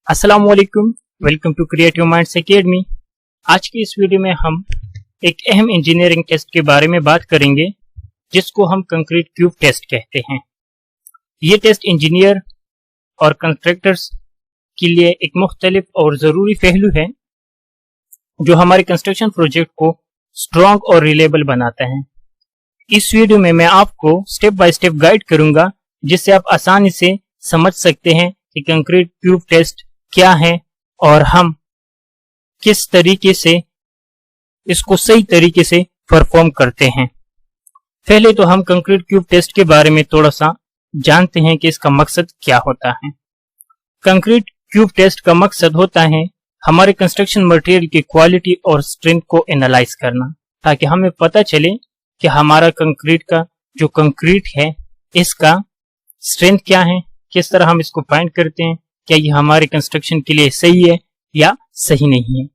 अस्सलामुअलैकुम, welcome to creative minds academy. आज की इस वीडियो में हम एक अहम इंजीनियरिंग टेस्ट के बारे में बात करेंगे जिसको हम कंक्रीट क्यूब टेस्ट कहते हैं। ये टेस्ट इंजीनियर और कंस्ट्रक्टर्स के लिए एक मुख्तलिफ और ज़रूरी पहलू है जो हमारे कंस्ट्रक्शन प्रोजेक्ट को स्ट्रॉन्ग और रिलेबल बनाता है। इस वीडियो में मैं आपको स्टेप बाय स्टेप गाइड करूंगा जिससे आप आसानी से समझ सकते हैं कि कंक्रीट क्यूब टेस्ट क्या है और हम किस तरीके से इसको सही तरीके से परफॉर्म करते हैं। पहले तो हम कंक्रीट क्यूब टेस्ट के बारे में थोड़ा सा जानते हैं कि इसका मकसद क्या होता है। कंक्रीट क्यूब टेस्ट का मकसद होता है हमारे कंस्ट्रक्शन मटेरियल की क्वालिटी और स्ट्रेंथ को एनालाइज करना, ताकि हमें पता चले कि हमारा कंक्रीट का जो कंक्रीट है इसका स्ट्रेंथ क्या है, किस तरह हम इसको फाइंड करते हैं, क्या ये हमारे कंस्ट्रक्शन के लिए सही है या सही नहीं है।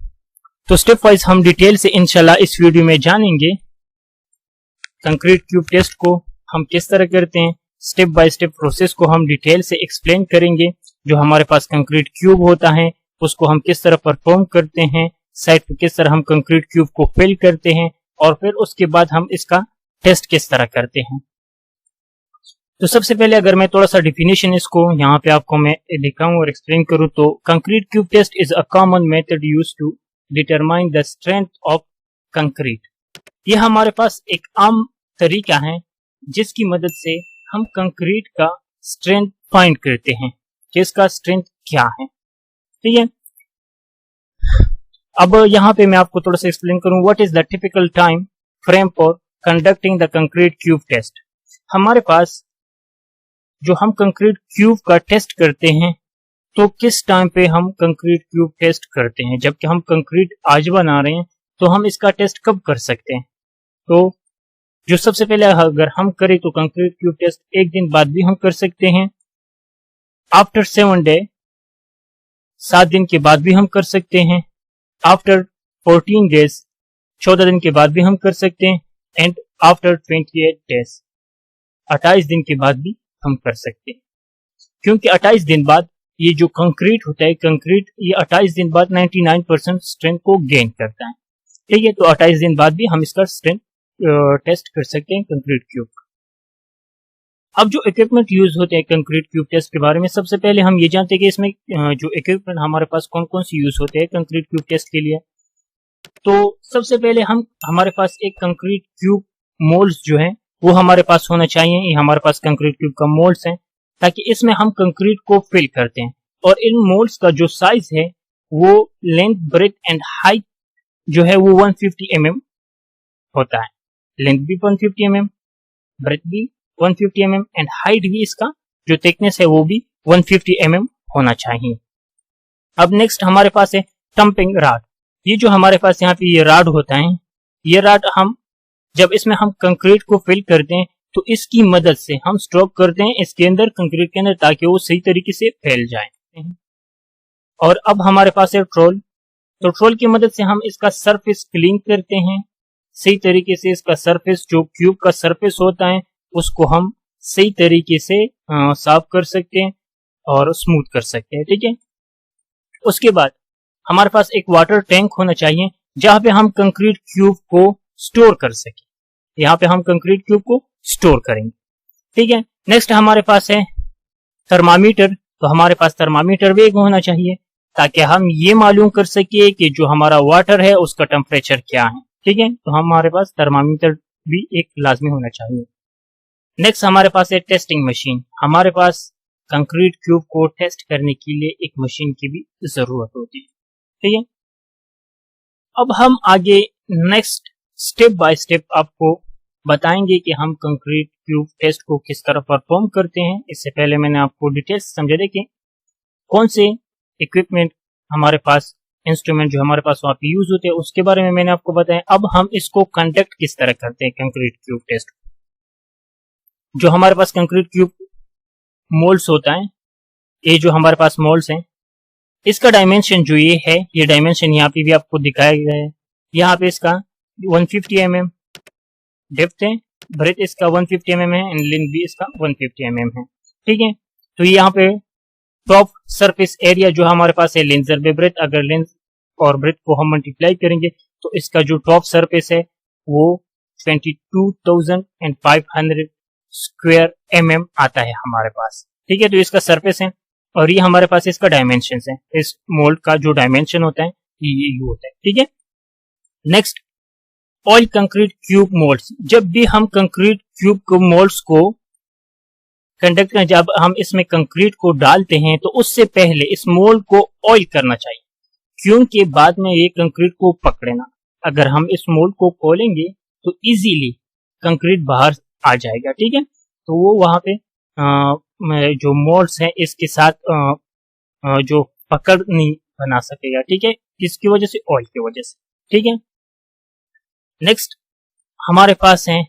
तो स्टेप वाइज हम डिटेल से इंशाल्लाह इस वीडियो में जानेंगे कंक्रीट क्यूब टेस्ट को हम किस तरह करते हैं। स्टेप बाय स्टेप प्रोसेस को हम डिटेल से एक्सप्लेन करेंगे। जो हमारे पास कंक्रीट क्यूब होता है उसको हम किस तरह परफॉर्म करते हैं, साइड पे किस तरह हम कंक्रीट क्यूब को फिल करते हैं और फिर उसके बाद हम इसका टेस्ट किस तरह करते हैं। तो सबसे पहले अगर मैं थोड़ा सा डिफिनेशन इसको यहाँ पे आपको मैं दिखाऊं और एक्सप्लेन करूं तो concrete cube test is a common method used to determine the strength of concrete. ये हमारे पास एक आम तरीका है जिसकी मदद से हम कंक्रीट का स्ट्रेंथ फाइंड करते हैं कि इसका स्ट्रेंथ क्या है। ठीक है, अब यहाँ पे मैं आपको थोड़ा सा एक्सप्लेन करूं what is the typical time frame for conducting the concrete cube test. हमारे पास जो हम कंक्रीट क्यूब का टेस्ट करते हैं तो किस टाइम पे हम कंक्रीट क्यूब टेस्ट करते हैं, जबकि हम कंक्रीट आज बना रहे हैं तो हम इसका टेस्ट कब कर सकते हैं। तो जो सबसे पहले अगर हम करें तो कंक्रीट क्यूब टेस्ट एक दिन बाद भी हम कर सकते हैं, आफ्टर 7 डे 7 दिन के बाद भी हम कर सकते हैं, आफ्टर 14 डेज 14 दिन के बाद भी हम कर सकते हैं, एंड आफ्टर 28 डेज 28 दिन के बाद भी हम कर सकते हैं। क्योंकि 28 दिन बाद ये जो कंक्रीट होता है, कंक्रीट ये 28 दिन बाद 99% स्ट्रेंथ को गेन करता है। ठीक है, तो 28 दिन बाद भी हम इसका स्ट्रेंथ टेस्ट कर सकते हैं कंक्रीट क्यूब। अब जो इक्विपमेंट यूज होते हैं कंक्रीट क्यूब टेस्ट के बारे में सबसे पहले हम ये जानते हैं कि इसमें जो इक्विपमेंट हमारे पास कौन कौन सी यूज होते हैं कंक्रीट क्यूब टेस्ट के लिए। तो सबसे पहले हमारे पास एक कंक्रीट क्यूब मोल्ड्स जो है वो हमारे पास होना चाहिए। ये हमारे पास कंक्रीट क्यूब का मोल्ड्स है ताकि इसमें हम कंक्रीट को फिल करते हैं, और इन मोल्ड्स का जो साइज है वो लेंथ ब्रेथ एंड हाइट जो है वो 150 mm होता है। लेंथ भी 150 mm, ब्रेथ भी 150 mm एंड हाइट भी इसका जो थिकनेस है वो भी 150 mm होना चाहिए। अब नेक्स्ट हमारे पास है टम्पिंग राड। ये जो हमारे पास यहाँ पे ये राड होता है, ये राड हम जब इसमें हम कंक्रीट को फिल करते हैं तो इसकी मदद से हम स्ट्रोक करते हैं इसके अंदर कंक्रीट के अंदर ताकि वो सही तरीके से फैल जाए। और अब हमारे पास है ट्रोल। तो ट्रोल की मदद से हम इसका सरफेस क्लीन करते हैं सही तरीके से। इसका सरफेस जो क्यूब का सरफेस होता है उसको हम सही तरीके से साफ कर सकते हैं और स्मूथ कर सकते हैं। ठीक है, उसके बाद हमारे पास एक वाटर टैंक होना चाहिए जहां पे हम कंक्रीट क्यूब को स्टोर कर सके। यहाँ पे हम कंक्रीट क्यूब को स्टोर करेंगे। ठीक है, नेक्स्ट हमारे पास है थर्मामीटर। तो हमारे पास थर्मामीटर भी एक होना चाहिए ताकि हम ये मालूम कर सके कि जो हमारा वाटर है उसका टेम्परेचर क्या है। ठीक है, तो हमारे पास थर्मामीटर भी एक लाजमी होना चाहिए। नेक्स्ट हमारे पास है टेस्टिंग मशीन। हमारे पास कंक्रीट क्यूब को टेस्ट करने के लिए एक मशीन की भी जरूरत होती है। ठीक है, अब हम आगे नेक्स्ट स्टेप बाय स्टेप आपको बताएंगे कि हम कंक्रीट क्यूब टेस्ट को किस तरह परफॉर्म करते हैं। इससे पहले मैंने आपको डिटेल्स समझा दे कि कौन से इक्विपमेंट हमारे पास, इंस्ट्रूमेंट जो हमारे पास वहाँ पे यूज होते हैं उसके बारे में मैंने आपको बताया। अब हम इसको कंडक्ट किस तरह करते हैं कंक्रीट क्यूब टेस्ट। जो हमारे पास कंक्रीट क्यूब मोल्ड्स होता है, ये जो हमारे पास मोल्ड्स हैं, इसका डायमेंशन जो ये है, ये डायमेंशन यहाँ पे भी आपको दिखाया गया है। यहाँ पे इसका 150 mm डेप्थ है, ब्रेथ इसका 150 mm है एंड लेंथ भी इसका 150 mm है। ठीक है, तो यहाँ पे टॉप सरफेस एरिया जो हमारे पास है लेंसर बाय ब्रेथ, अगर लेंस और ब्रेथ को हम मल्टीप्लाई करेंगे तो इसका जो टॉप सरफेस है वो 22,500 स्क्वायर mm आता है हमारे पास। ठीक है, तो इसका सरफेस है और ये हमारे पास इसका डायमेंशन है। इस मोल्ड का जो डायमेंशन होता है ये होता है। ठीक है, next oil concrete cube moulds. जब भी हम कंक्रीट क्यूब को मोल्ड्स को कंडक्ट करें, जब हम इसमें कंक्रीट को डालते हैं तो उससे पहले इस मोल्ड को ऑयल करना चाहिए, क्योंकि बाद में ये कंक्रीट को पकड़ेना। अगर हम इस मोल्ड को खोलेंगे तो इजीली कंक्रीट बाहर आ जाएगा। ठीक है, तो वो वहां पे जो मोल्ड्स हैं इसके साथ जो पकड़ नहीं बना सकेगा। ठीक है, किसकी वजह से? ऑयल की वजह से। ठीक है, नेक्स्ट हमारे पास है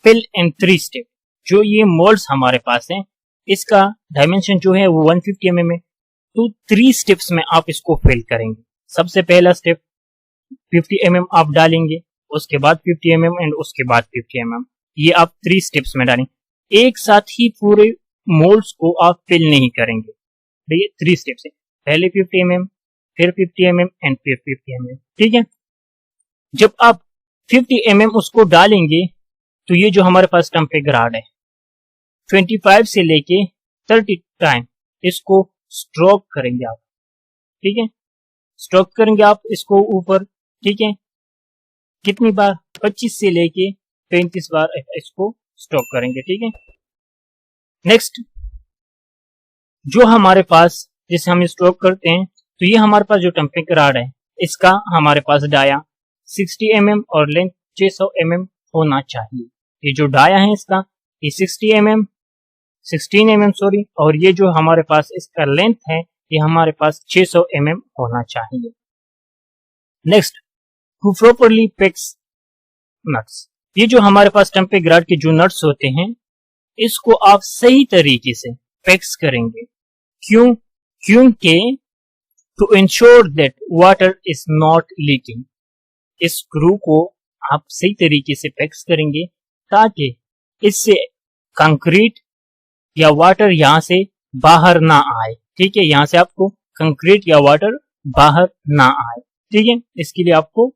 फिल एंड 3 स्टेप। जो ये मोल्ड्स हमारे पास हैं इसका डायमेंशन जो है वो 150 mm है, तो 3 स्टेप्स में आप इसको फिल करेंगे। सबसे पहला स्टेप 50 mm आप डालेंगे, उसके बाद 50 mm एंड उसके बाद 50 mm, ये आप 3 स्टेप्स में डालेंगे। एक साथ ही पूरे मोल्ड्स को आप फिल नहीं करेंगे, ये 3 स्टेप्स है, पहले 50 mm, फिर 50 mm एंड फिर 50 mm। ठीक है, जब आप 50 mm उसको डालेंगे तो ये जो हमारे पास टेम्परेचर है 25 से लेके 30 टाइम इसको स्ट्रोक करेंगे आप। ठीक है, स्ट्रोक करेंगे आप इसको ऊपर। ठीक है, कितनी बार? 25 से लेके 35 बार इसको स्ट्रोक करेंगे। ठीक है, नेक्स्ट जो हमारे पास जिसे हम स्ट्रोक करते हैं तो ये हमारे पास जो टेम्परेचर है इसका हमारे पास डाया 60 mm और लेंथ 600 mm होना चाहिए। ये जो डाया है इसका ये 16 mm सॉरी, और ये जो हमारे पास इसका लेंथ है ये हमारे पास 600 mm होना चाहिए। Next to properly packs nuts. ये जो हमारे पास टेम्परेचर के जो नट्स होते हैं इसको आप सही तरीके से पैक्स करेंगे। क्यों? क्योंकि to ensure that water is not leaking, इस स्क्रू को आप सही तरीके से पैक्स करेंगे ताकि इससे कंक्रीट या वाटर यहां से बाहर ना आए। ठीक है, यहां से आपको कंक्रीट या वाटर बाहर ना आए। ठीक है, इसके लिए आपको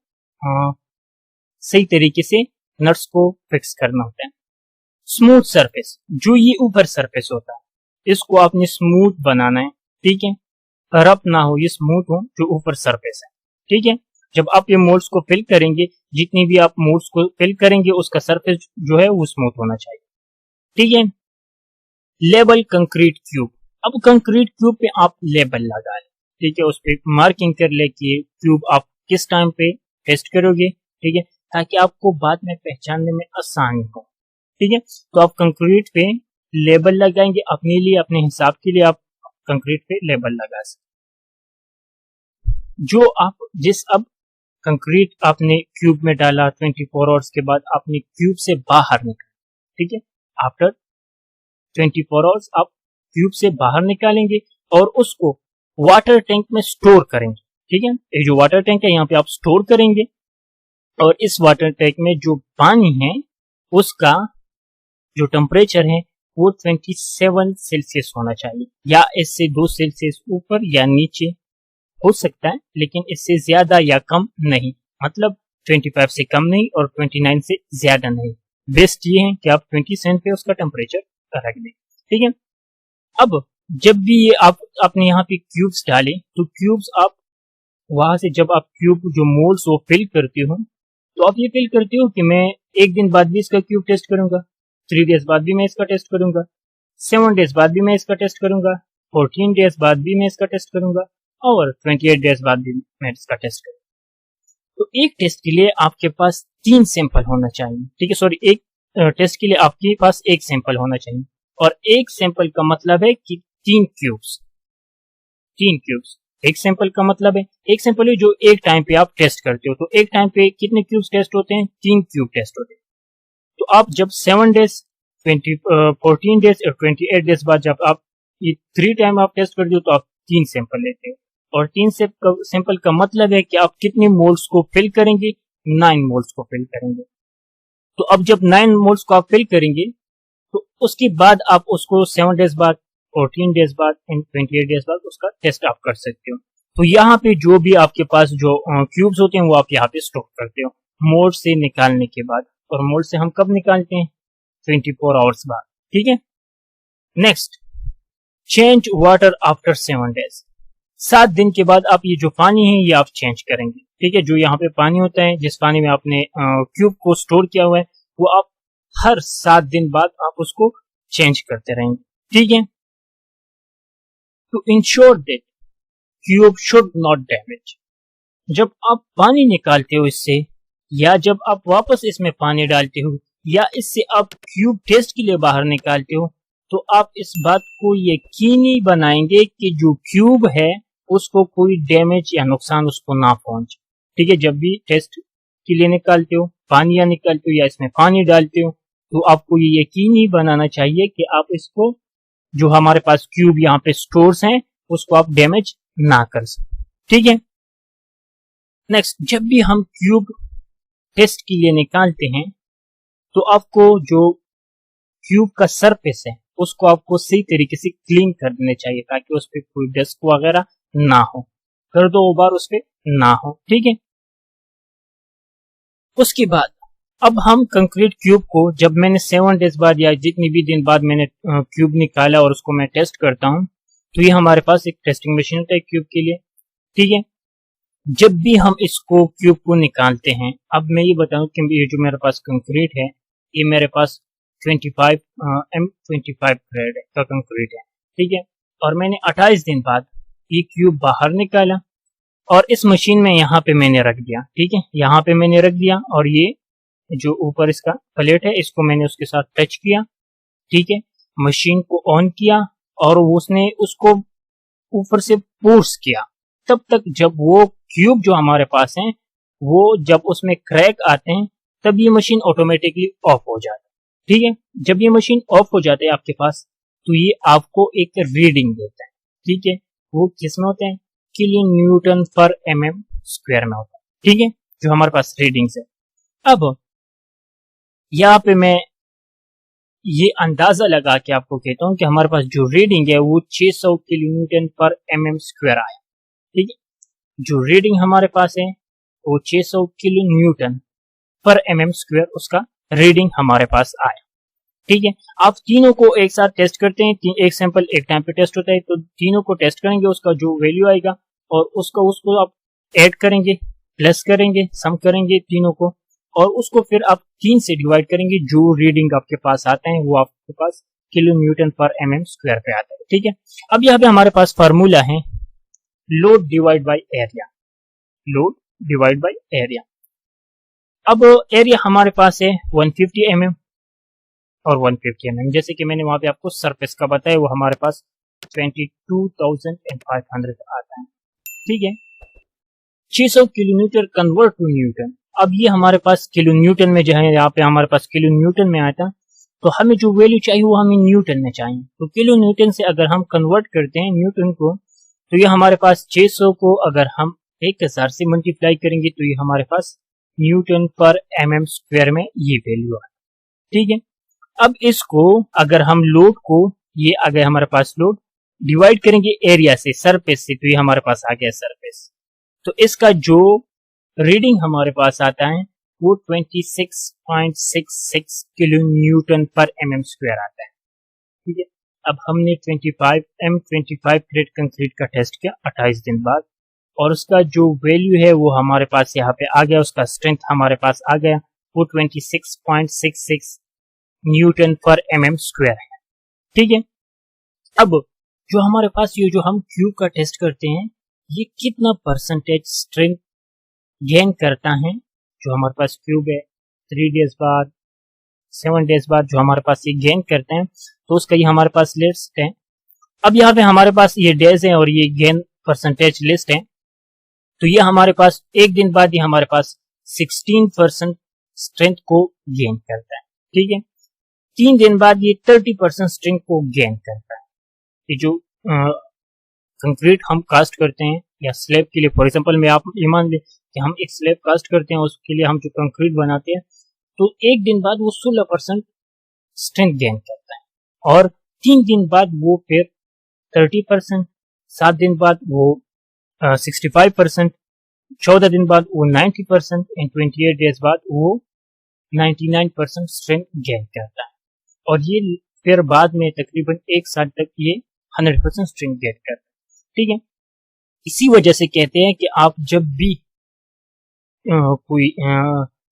सही तरीके से नट्स को फिक्स करना होता है। स्मूथ सरफेस, जो ये ऊपर सरफेस होता है इसको आपने स्मूथ बनाना है। ठीक है, रफ ना हो, ये स्मूथ हो जो ऊपर सरफेस है। ठीक है, जब आप ये मोल्ड्स को फिल करेंगे, जितनी भी आप मोल्ड्स को फिल करेंगे उसका सरफेस जो है वो स्मूथ होना चाहिए। ठीक है, लेबल कंक्रीट क्यूब। अब कंक्रीट क्यूब पे आप लेबल लगा लें। ठीक है, उस पे मार्किंग कर ले कि क्यूब आप किस टाइम पे टेस्ट करोगे। ठीक है, ताकि आपको बाद में पहचानने में आसानी हो। ठीक है, तो आप कंक्रीट पे लेबल लगाएंगे अपने लिए, अपने हिसाब के लिए आप कंक्रीट पे लेबल लगा सकते। जो आप अब कंक्रीट आपने क्यूब में डाला 24 आवर्स के बाद आपने क्यूब से बाहर निकाला। ठीक है, आफ्टर 24 आवर्स आप क्यूब से बाहर निकालेंगे और उसको वाटर टैंक में स्टोर करेंगे। ठीक है, ये जो वाटर टैंक है यहाँ पे आप स्टोर करेंगे और इस वाटर टैंक में जो पानी है उसका जो टेम्परेचर है वो 27 सेल्सियस होना चाहिए, या इससे 2 सेल्सियस ऊपर या नीचे हो सकता है, लेकिन इससे ज्यादा या कम नहीं। मतलब 25 से कम नहीं और 29 से ज्यादा नहीं। बेस्ट ये है कि आप 27 पे उसका टेम्परेचर रख दें। ठीक है, अब जब भी ये आपने यहाँ पे क्यूब्स डाले तो क्यूब्स आप वहां से जब आप क्यूब जो मोल्ड्स वो फिल करते हो तो आप ये फिल करते हो कि मैं एक दिन बाद भी इसका क्यूब टेस्ट करूंगा, 3 डेज बाद भी मैं इसका टेस्ट करूंगा, 7 डेज बाद भी मैं इसका टेस्ट करूंगा, 14 डेज बाद भी मैं इसका टेस्ट करूंगा और 28 डेज बाद भी मैं इसका टेस्ट करूंगा। तो एक टेस्ट के लिए आपके पास 3 सैंपल होना चाहिए। ठीक है, सॉरी, एक टेस्ट के लिए आपके पास 1 सैंपल होना चाहिए और 1 सैंपल का मतलब है कि 3 क्यूब्स। 3 क्यूब्स 1 सैंपल का मतलब है, 1 सैंपल है जो एक टाइम पे आप टेस्ट करते हो। तो एक टाइम पे कितने क्यूब्स टेस्ट होते हैं? 3 क्यूब टेस्ट होते हैं। तो आप जब 7 डेज 14 डेज और 28 डेज बाद जब आप ये 3 टाइम आप टेस्ट करते हो तो आप 3 सैंपल लेते हो और 3 सैंपल का मतलब है कि आप कितने मोल्स को फिल करेंगे? 9 मोल्स को फिल करेंगे। तो अब जब 9 मोल्स को आप फिल करेंगे तो उसके बाद आप उसको 7 डेज बाद 14 डेज बाद एंड 28 डेज बाद उसका टेस्ट आप कर सकते हो। तो यहाँ पे जो भी आपके पास जो क्यूब्स होते हैं वो आप यहाँ पे स्टॉक करते हो मोल्ड से निकालने के बाद, और मोल्ड से हम कब निकालते हैं? 24 आवर्स बाद। ठीक है। Next, change water after 7 days. 7 दिन के बाद आप ये जो पानी है ये आप चेंज करेंगे। ठीक है। जो यहाँ पे पानी होता है, जिस पानी में आपने क्यूब को स्टोर किया हुआ है, वो आप हर 7 दिन बाद आप उसको चेंज करते रहेंगे। ठीक है। To ensure that cube should not damage. जब आप पानी निकालते हो इससे, या जब आप वापस इसमें पानी डालते हो, या इससे आप क्यूब टेस्ट के लिए बाहर निकालते हो, तो आप इस बात को यकीनी बनाएंगे कि जो क्यूब है उसको कोई डैमेज या नुकसान उसको ना पहुंचे। ठीक है। जब भी टेस्ट के लिए निकालते हो, पानी या निकालते हो या इसमें पानी डालते हो, तो आपको ये यकीनी बनाना चाहिए कि आप इसको, जो हमारे पास क्यूब यहाँ पे स्टोर्स हैं, उसको आप डैमेज ना कर सके। ठीक है। नेक्स्ट, जब भी हम क्यूब टेस्ट के लिए निकालते हैं, तो आपको जो क्यूब का सरफेस है उसको आपको सही तरीके से क्लीन कर देना चाहिए, ताकि उस पर कोई डस्ट वगैरह ना हो, कर दो बार उस पर ना हो। ठीक है। उसके बाद अब हम कंक्रीट क्यूब को, जब मैंने 7 डेज बाद या जितनी भी दिन बाद मैंने क्यूब निकाला और उसको मैं टेस्ट करता हूं, तो ये हमारे पास एक टेस्टिंग मशीन होता है क्यूब के लिए। ठीक है। जब भी हम इसको क्यूब को निकालते हैं, अब मैं ये बताऊं कि ये जो मेरे पास कंक्रीट है, ये मेरे पास 25 M25 ग्रेड का कंक्रीट है। ठीक है। और मैंने 28 दिन बाद ये क्यूब बाहर निकाला और इस मशीन में यहाँ पे मैंने रख दिया। ठीक है। यहाँ पे मैंने रख दिया, और ये जो ऊपर इसका प्लेट है इसको मैंने उसके साथ टच किया। ठीक है। मशीन को ऑन किया और उसने उसको ऊपर से पुश किया, तब तक जब वो क्यूब जो हमारे पास है वो जब उसमें क्रैक आते हैं, तब ये मशीन ऑटोमेटिकली ऑफ हो जाती है। ठीक है। जब ये मशीन ऑफ हो जाती है आपके पास, तो ये आपको एक रीडिंग देता है। ठीक है। वो किस में होते हैं? किलो न्यूटन पर mm स्क्वायर में होता है। ठीक है। जो हमारे पास रीडिंग्स है। अब यहाँ पे मैं ये अंदाजा लगा के आपको कहता हूं कि हमारे पास जो रीडिंग है वो 600 किलो न्यूटन पर mm स्क्वायर आया। ठीक है। जो रीडिंग हमारे पास है वो 600 किलो न्यूटन पर mm स्क्वायर उसका रीडिंग हमारे पास आया। ठीक है। आप तीनों को एक साथ टेस्ट करते हैं, एक सैंपल एक टाइम पे टेस्ट होता है, तो तीनों को टेस्ट करेंगे, उसका जो वैल्यू आएगा और उसको आप ऐड करेंगे, प्लस करेंगे, सम करेंगे तीनों को, और उसको फिर आप 3 से डिवाइड करेंगे। जो रीडिंग आपके पास आता है वो आपके पास किलो न्यूटन पर mm स्क्वायर पे आता है। ठीक है। अब यहाँ पे हमारे पास फार्मूला है load divide by area. Load divide by area. अब एरिया हमारे पास है 150 mm और 150 mm, जैसे कि मैंने वहां पे आपको सरफेस का बताया, वो हमारे पास 22,500 आता है। ठीक है। 600 किलोमीटर कन्वर्ट टू न्यूटन। अब ये हमारे पास किलो न्यूटन में जो है, यहाँ पे हमारे पास किलो न्यूटन में आता, तो हमें जो वैल्यू चाहिए वो हमें न्यूटन में चाहिए। तो किलो न्यूटन से अगर हम कन्वर्ट करते हैं न्यूटन को, तो ये हमारे पास 600 को अगर हम 1000 से मल्टीप्लाई करेंगे, तो ये हमारे पास न्यूटन पर mm स्क्वायर में ये वैल्यू है। ठीक है। अब इसको अगर हम लोड को, ये आ गया हमारे पास लोड, डिवाइड करेंगे एरिया से, सरफेस से, तो ये हमारे पास आ गया सरफेस। तो इसका जो रीडिंग हमारे पास आता है वो 26.66 किलो न्यूटन पर mm स्क्वायर आता है। ठीक है। अब हमने 25 ग्रेड कंक्रीट का टेस्ट किया 28 दिन बाद, और उसका जो वैल्यू है वो हमारे पास यहाँ पे आ गया, उसका स्ट्रेंथ हमारे पास आ गया, वो 26.66 न्यूटन पर mm स्क्वायर है। ठीक है। अब जो हमारे पास ये जो हम क्यूब का टेस्ट करते हैं, ये कितना परसेंटेज स्ट्रेंथ गेन करता है, जो हमारे पास क्यूब है 3 डेज बाद 7 डेज बाद जो हमारे पास ये गेन करते हैं, तो उसका ये हमारे पास लिस्ट है। अब यहाँ पे हमारे पास ये डेज है और ये गेन परसेंटेज लिस्ट है। तो ये हमारे पास एक दिन बाद ये हमारे पास 16% स्ट्रेंथ को गेन करता है। ठीक है। 3 दिन बाद ये 30% स्ट्रेंथ को गेन करता है। ये जो कंक्रीट हम कास्ट करते हैं या स्लैब के लिए, फॉर एग्जांपल में आप ये मान लें कि हम एक स्लैब कास्ट करते हैं, उसके लिए हम जो कंक्रीट बनाते हैं, तो एक दिन बाद वो 16% स्ट्रेंथ गेन करता है, और 3 दिन बाद वो फिर 30%, 7 दिन बाद वो 65%, 14 दिन बाद वो 90% एंड 28 डेज बाद वो 99% स्ट्रेंथ गेन करता है। और ये फिर बाद में तकरीबन 1 साल तक ये 100% स्ट्रेंथ गेन करता है। ठीक है, इसी वजह से कहते हैं कि आप जब भी कोई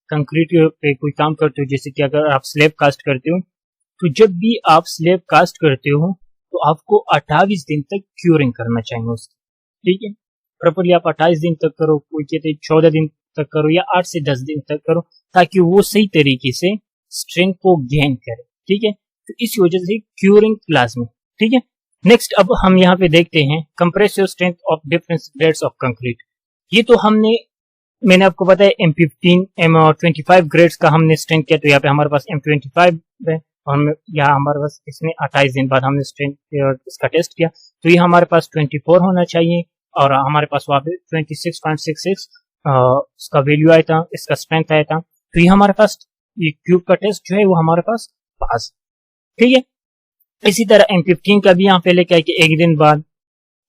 कंक्रीट पे कोई काम करते हो, जैसे कि अगर आप स्लैब कास्ट करते हो, तो जब भी आप स्लैब कास्ट करते हो तो आपको 28 दिन तक क्यूरिंग करना चाहिए उसकी। ठीक है, प्रॉपरली आप 28 दिन तक करो, कोई कहते हैं 14 दिन तक करो या 8 से 10 दिन तक करो, ताकि वो सही तरीके से स्ट्रेंथ को गेन करे। ठीक है, तो इस वजह से क्यूरिंग लाजमी। ठीक है, नेक्स्ट अब हम यहाँ पे देखते हैं compressive strength of different grades of concrete. ये तो मैंने आपको बताया M15 M25 ग्रेड्स का हमने स्ट्रेंथ किया, तो यहाँ पे हमारे पास M25 है और यहाँ हमारे पास इसमें 28 दिन बाद हमने स्ट्रेंथ इसका टेस्ट किया, तो ये हमारे पास 24 होना चाहिए और हमारे पास वहाँ पे 26.66 इसका वैल्यू आया था, इसका स्ट्रेंथ आया था। तो ये हमारे पास ये क्यूब का टेस्ट जो है वो हमारे पास पास। ठीक है, इसी तरह M15 का भी यहाँ पे लेके आए कि 1 दिन बाद,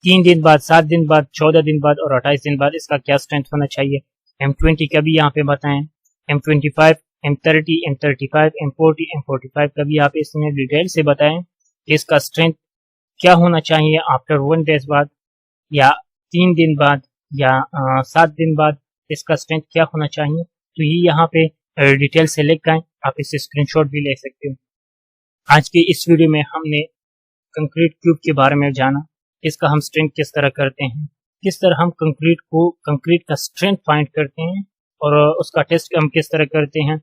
3 दिन बाद, 7 दिन बाद, 14 दिन बाद और 28 दिन बाद इसका क्या स्ट्रेंथ होना चाहिए। M20 का भी यहाँ पे बताएं, M25, M30, M35, M40, M45 का भी यहाँ पे इसने डिटेल से बताएं कि इसका स्ट्रेंथ क्या होना चाहिए आफ्टर 1 डेज बाद या 3 दिन बाद या 7 दिन बाद इसका स्ट्रेंथ क्या होना चाहिए। तो ये यहाँ पे डिटेल से लिख गए, आप इससे स्क्रीनशॉट भी ले सकते हो। आज के इस वीडियो में हमने कंक्रीट क्यूब के बारे में जाना, इसका हम स्ट्रेंथ किस तरह करते हैं, किस तरह हम कंक्रीट का स्ट्रेंथ फाइंड करते हैं और उसका टेस्ट हम किस तरह करते हैं,